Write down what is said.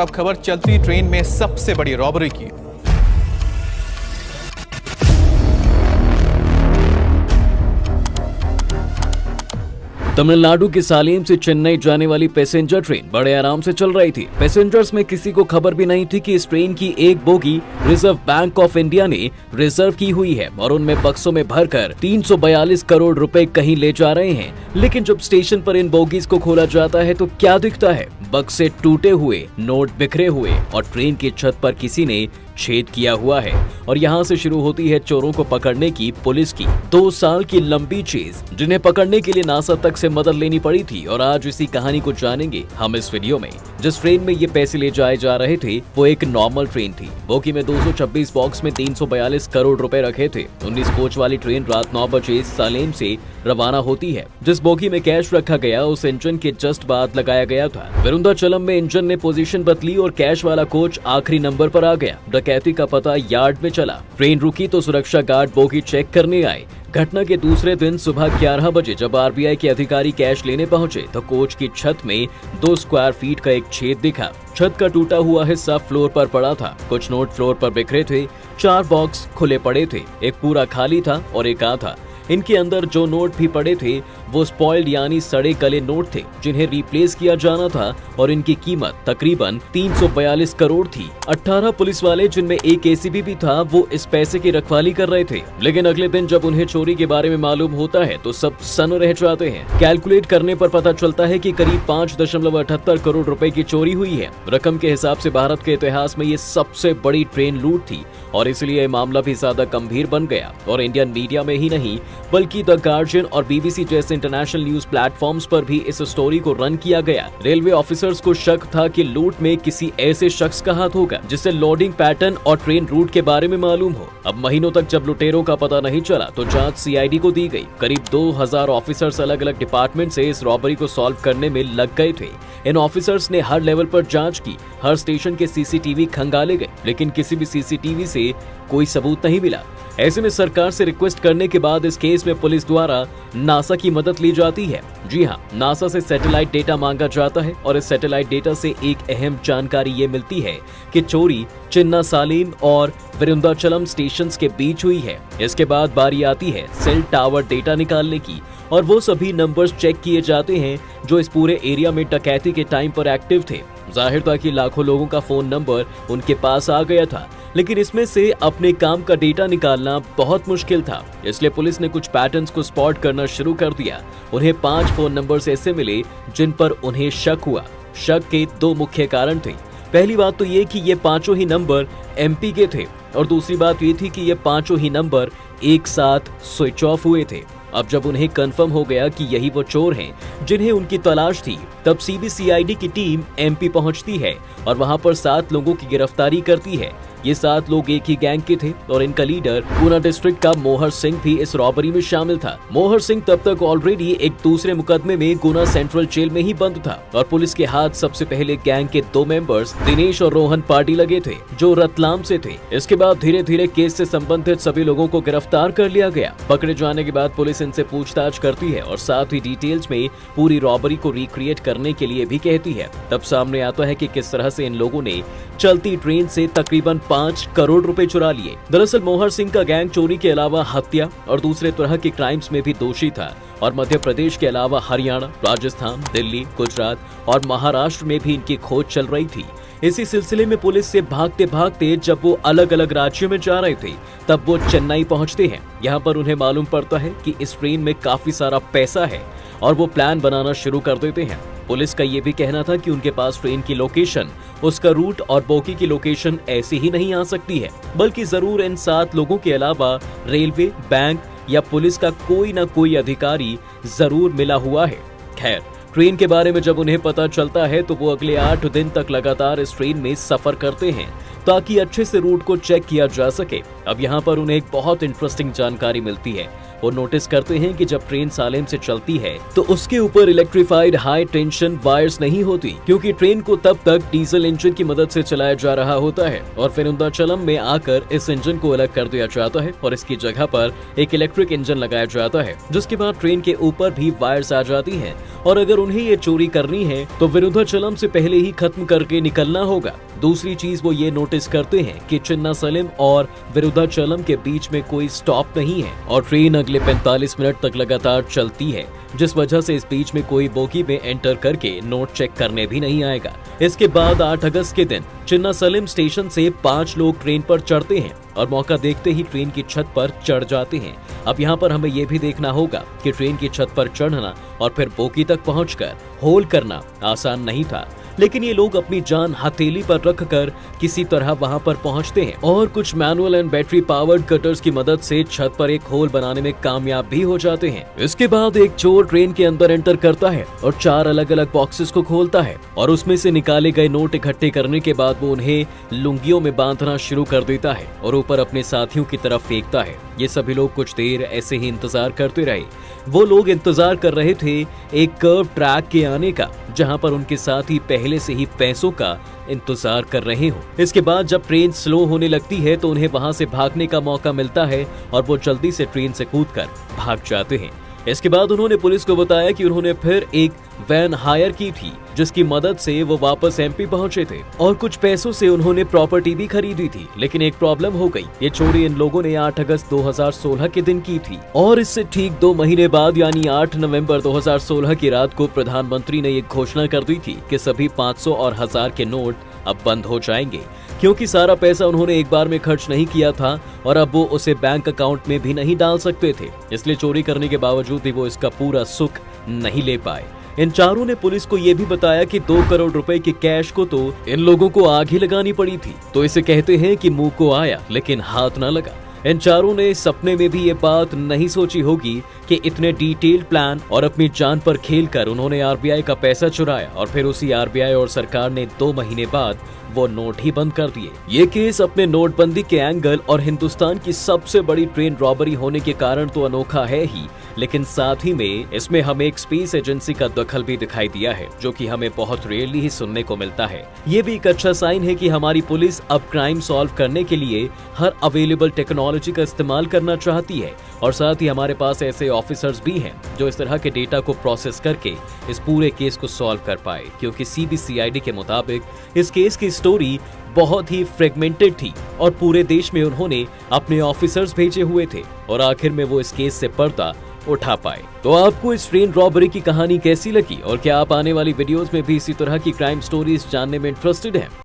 अब खबर चलती ट्रेन में सबसे बड़ी रॉबरी की। तमिलनाडु के सालेम से चेन्नई जाने वाली पैसेंजर ट्रेन बड़े आराम से चल रही थी। पैसेंजर्स में किसी को खबर भी नहीं थी कि इस ट्रेन की एक bogie reserve bank of India ने रिजर्व की हुई है और उनमें बक्सों में भरकर 342 करोड़ रुपए कहीं ले जा रहे हैं। लेकिन जब स्टेशन पर इन बोगीज को खोला जाता है तो क्या दिखता है? बक्से टूटे हुए, नोट बिखरे हुए और ट्रेन की छत पर किसी ने छेद किया हुआ है। और यहाँ से शुरू होती है चोरों को पकड़ने की पुलिस की 2 साल की लंबी चेज, जिन्हें पकड़ने के लिए नासा तक से मदद लेनी पड़ी थी। और आज इसी कहानी को जानेंगे हम इस वीडियो में। जिस ट्रेन में ये पैसे ले जाए जा रहे थे वो एक नॉर्मल ट्रेन थी। बोगी में 226 बॉक्स में 342 करोड़ रुपए रखे थे। 19 कोच वाली ट्रेन रात 9 बजे सालेम से रवाना होती है। जिस बोगी में कैश रखा गया उस इंजन के जस्ट बाद लगाया गया था। विरुंदाचलम में इंजन ने पोजीशन बदली और कैश वाला कोच आखिरी नंबर पर आ गया। डकैती का पता यार्ड में चला। ट्रेन रुकी तो सुरक्षा गार्ड बोगी चेक करने आए। घटना के दूसरे दिन सुबह 11 बजे जब आरबीआई के अधिकारी कैश लेने पहुंचे तो कोच की छत में 2 स्क्वायर फीट का एक छेद दिखा। छत का टूटा हुआ हिस्सा फ्लोर पर पड़ा था। कुछ नोट फ्लोर पर बिखरे थे। 4 बॉक्स खुले पड़े थे। एक पूरा खाली था और एक आधा। इनके अंदर जो नोट भी पड़े थे वो स्पॉइल्ड यानी सड़े गले नोट थे जिन्हें रिप्लेस किया जाना था और इनकी कीमत तकरीबन 342 करोड़ थी। 18 पुलिस वाले जिनमें एक एसीपी भी था वो इस पैसे की रखवाली कर रहे थे। लेकिन अगले दिन जब उन्हें चोरी के बारे में मालूम होता है तो सब सन रह जाते हैं। कैलकुलेट करने पर पता चलता है कि करीब 5.78 करोड़ रुपए की चोरी हुई है। रकम के हिसाब से भारत के इतिहास में ये सबसे बड़ी ट्रेन लूट थी और इसलिए मामला भी ज्यादा गंभीर बन गया। और इंडियन मीडिया में ही नहीं बल्कि द गार्जियन और बीबीसी जैसे इंटरनेशनल न्यूज प्लेटफॉर्म्स पर भी इस स्टोरी को रन किया गया। रेलवे ऑफिसर्स को शक था कि लूट में किसी ऐसे शख्स का हाथ होगा जिसे लोडिंग पैटर्न और ट्रेन रूट के बारे में मालूम हो। अब महीनों तक जब लुटेरों का पता नहीं चला तो जांच सीआईडी को दी गई। करीब 2000 ऑफिसर्स अलग अलग डिपार्टमेंट से इस रॉबरी को सॉल्व करने में लग गए थे। इन ऑफिसर्स ने हर लेवल पर जांच की। हर स्टेशन के सीसीटीवी खंगाले गए लेकिन किसी भी सीसीटीवी से कोई सबूत नहीं मिला। ऐसे में सरकार से रिक्वेस्ट करने के बाद इस केस में पुलिस द्वारा नासा की मदद ली जाती है। जी हाँ, नासा से सैटेलाइट डेटा मांगा जाता है और इस सैटेलाइट डेटा से एक अहम जानकारी ये मिलती है कि चोरी चिन्ना सालेम और विरुंदाचलम स्टेशंस के बीच हुई है। इसके बाद बारी आती है सेल टावर डेटा निकालने की और वो सभी नंबर्स चेक किए जाते हैं जो इस पूरे एरिया में डकैती के टाइम पर एक्टिव थे। जाहिर था कि लाखों लोगों का फोन नंबर उनके पास आ गया था, लेकिन इसमें से अपने काम का डेटा निकालना बहुत मुश्किल था। इसलिए पुलिस ने कुछ पैटर्न्स को स्पॉट करना शुरू कर दिया। उन्हें 5 फोन नंबर्स ऐसे मिले जिन पर उन्हें शक हुआ। शक के 2 मुख्य कारण थे। पहली बात तो ये कि ये 5 ही नंबर एमपी के थे और दूसरी बात ये थी कि ये 5 ही नंबर एक साथ स्विच ऑफ हुए थे। अब जब उन्हें कंफर्म हो गया कि यही वो चोर हैं जिन्हें उनकी तलाश थी तब सीबीसीआईडी की टीम एमपी पहुंचती है और वहां पर 7 लोगों की गिरफ्तारी करती है। ये 7 लोग एक ही गैंग के थे और इनका लीडर गुना डिस्ट्रिक्ट का मोहर सिंह भी इस रॉबरी में शामिल था। मोहर सिंह तब तक ऑलरेडी एक दूसरे मुकदमे में गुना सेंट्रल जेल में ही बंद था और पुलिस के हाथ सबसे पहले गैंग के 2 मेंबर्स दिनेश और रोहन पार्टी लगे थे जो रतलाम से थे। इसके बाद धीरे धीरे केस से संबंधित सभी लोगों को गिरफ्तार कर लिया गया। पकड़े जाने के बाद पुलिस इनसे पूछताछ करती है और साथ ही डिटेल्स में पूरी रॉबरी को रिक्रिएट करने के लिए भी कहती है। तब सामने आता है कि किस तरह से इन लोगों ने चलती ट्रेन से तकरीबन 5 करोड़ रुपए चुरा लिए। दरअसल मोहर सिंह का गैंग चोरी के अलावा हत्या और दूसरे तरह के क्राइम्स में भी दोषी था और मध्य प्रदेश के अलावा हरियाणा, राजस्थान, दिल्ली, गुजरात और महाराष्ट्र में भी इनकी खोज चल रही थी। इसी सिलसिले में पुलिस से भागते भागते जब वो अलग अलग राज्यों में जा रहे थे तब वो चेन्नई पहुंचते हैं। यहाँ पर उन्हें मालूम पड़ता है कि इस ट्रेन में काफी सारा पैसा है और वो प्लान बनाना शुरू कर देते हैं। पुलिस का ये भी कहना था कि उनके पास ट्रेन की लोकेशन, उसका रूट और बोगी की लोकेशन ऐसे ही नहीं आ सकती है, बल्कि जरूर इन 7 लोगों के अलावा रेलवे, बैंक या पुलिस का कोई ना कोई अधिकारी जरूर मिला हुआ है। खैर, ट्रेन के बारे में जब उन्हें पता चलता है तो वो अगले 8 दिन तक लगातार इस ट्रेन में सफर करते हैं ताकि अच्छे से रूट को चेक किया जा सके। अब यहाँ पर उन्हें एक बहुत इंटरेस्टिंग जानकारी मिलती है। वो नोटिस करते हैं कि जब ट्रेन सालेम से चलती है तो उसके ऊपर इलेक्ट्रिफाइड हाई टेंशन वायर्स नहीं होती, क्योंकि ट्रेन को तब तक डीजल इंजन की मदद से चलाया जा रहा होता है और विरुद्धाचलम में आकर इस इंजन को अलग कर दिया जाता है और इसकी जगह पर एक इलेक्ट्रिक इंजन लगाया जाता है, जिसके बाद ट्रेन के ऊपर भी वायर्स आ जाती हैं और अगर उन्हें ये चोरी करनी है तो विरुद्धाचलम से पहले ही खत्म करके निकलना होगा। दूसरी चीज वो ये नोटिस करते हैं कि चिन्नासलम और विरुद्धाचलम के बीच में कोई स्टॉप नहीं है और ट्रेन अगले 45 मिनट तक लगातार चलती है, जिस वजह से इस बीच में कोई बोगी में एंटर करके नोट चेक करने भी नहीं आएगा। इसके बाद 8 अगस्त के दिन चिन्नासलम स्टेशन से 5 लोग ट्रेन पर चढ़ते हैं और मौका देखते ही ट्रेन की छत पर चढ़ जाते हैं। अब यहाँ पर हमें ये भी देखना होगा कि ट्रेन की छत पर चढ़ना और फिर बोगी तक पहुंचकर होल्ड करना आसान नहीं था, लेकिन ये लोग अपनी जान हथेली पर रखकर किसी तरह वहां पर पहुंचते हैं और कुछ manual and battery powered cutters की मदद से छत पर एक होल बनाने में कामयाब भी हो जाते हैं। इसके बाद एक चोर ट्रेन के अंदर एंटर करता है और 4 अलग अलग बॉक्सेस को खोलता है और उसमें से निकाले गए नोट इकट्ठे करने के बाद वो उन्हें लुंगियों में बांधना शुरू कर देता है और ऊपर अपने साथियों की तरफ फेंकता है। ये सभी लोग कुछ देर ऐसे ही इंतजार करते रहे। वो लोग इंतजार कर रहे थे एक कर्व ट्रैक के आने का, जहां पर उनके साथी पहले से ही पैसों का इंतजार कर रहे हो। इसके बाद जब ट्रेन स्लो होने लगती है तो उन्हें वहां से भागने का मौका मिलता है और वो जल्दी से ट्रेन से कूदकर भाग जाते हैं। इसके बाद उन्होंने पुलिस को बताया कि उन्होंने फिर एक वैन हायर की थी, जिसकी मदद से वो वापस एमपी पहुंचे थे और कुछ पैसों से उन्होंने प्रॉपर्टी भी खरीदी थी। लेकिन एक प्रॉब्लम हो गई। ये चोरी इन लोगों ने 8 अगस्त 2016 के दिन की थी और इससे ठीक 2 महीने बाद यानी 8 नवंबर 2016 की रात को प्रधानमंत्री ने ये घोषणा कर दी थी कि सभी 500 और 1000 के नोट अब बंद हो जाएंगे, क्योंकि सारा पैसा उन्होंने एक बार में खर्च नहीं किया था और अब वो उसे बैंक अकाउंट में भी नहीं डाल सकते थे। इसलिए चोरी करने के बावजूद भी वो इसका पूरा सुख नहीं ले पाए। इन चारों ने पुलिस को ये भी बताया कि 2 करोड़ रुपए के कैश को तो इन लोगों को आग ही लगानी पड़ी थी। तो इसे कहते हैं कि मुंह को आया लेकिन हाथ ना लगा। इन चारों ने सपने में भी ये बात नहीं सोची होगी कि इतने डिटेल्ड प्लान और अपनी जान पर खेलकर उन्होंने आरबीआई का पैसा चुराया और फिर उसी आरबीआई और सरकार ने 2 महीने बाद वो नोट ही बंद कर दिए। ये केस अपने नोटबंदी के एंगल और हिंदुस्तान की सबसे बड़ी ट्रेन रॉबरी होने के कारण तो अनोखा है ही, लेकिन साथ ही में इसमें हमें एक स्पेस एजेंसी का दखल भी दिखाई दिया है, जो कि हमें बहुत रेयरली ही सुनने को मिलता है। ये भी एक अच्छा साइन है कि हमारी पुलिस अब क्राइम सॉल्व करने के लिए हर अवेलेबल टेक्नोलॉजी का इस्तेमाल करना चाहती है और साथ ही हमारे पास ऐसे ऑफिसर्स भी हैं जो इस तरह के डेटा को प्रोसेस करके इस पूरे केस को सॉल्व कर पाए, क्योंकि सीबीसीआईडी के मुताबिक इस केस की स्टोरी बहुत ही फ्रेगमेंटेड थी और पूरे देश में उन्होंने अपने ऑफिसर्स भेजे हुए थे और आखिर में वो इस केस से पर्दा उठा पाए। तो आपको इस ट्रेन रॉबरी की कहानी कैसी लगी और क्या आप आने वाली वीडियोस में भी इसी तरह की क्राइम स्टोरीज जानने में इंटरेस्टेड हैं?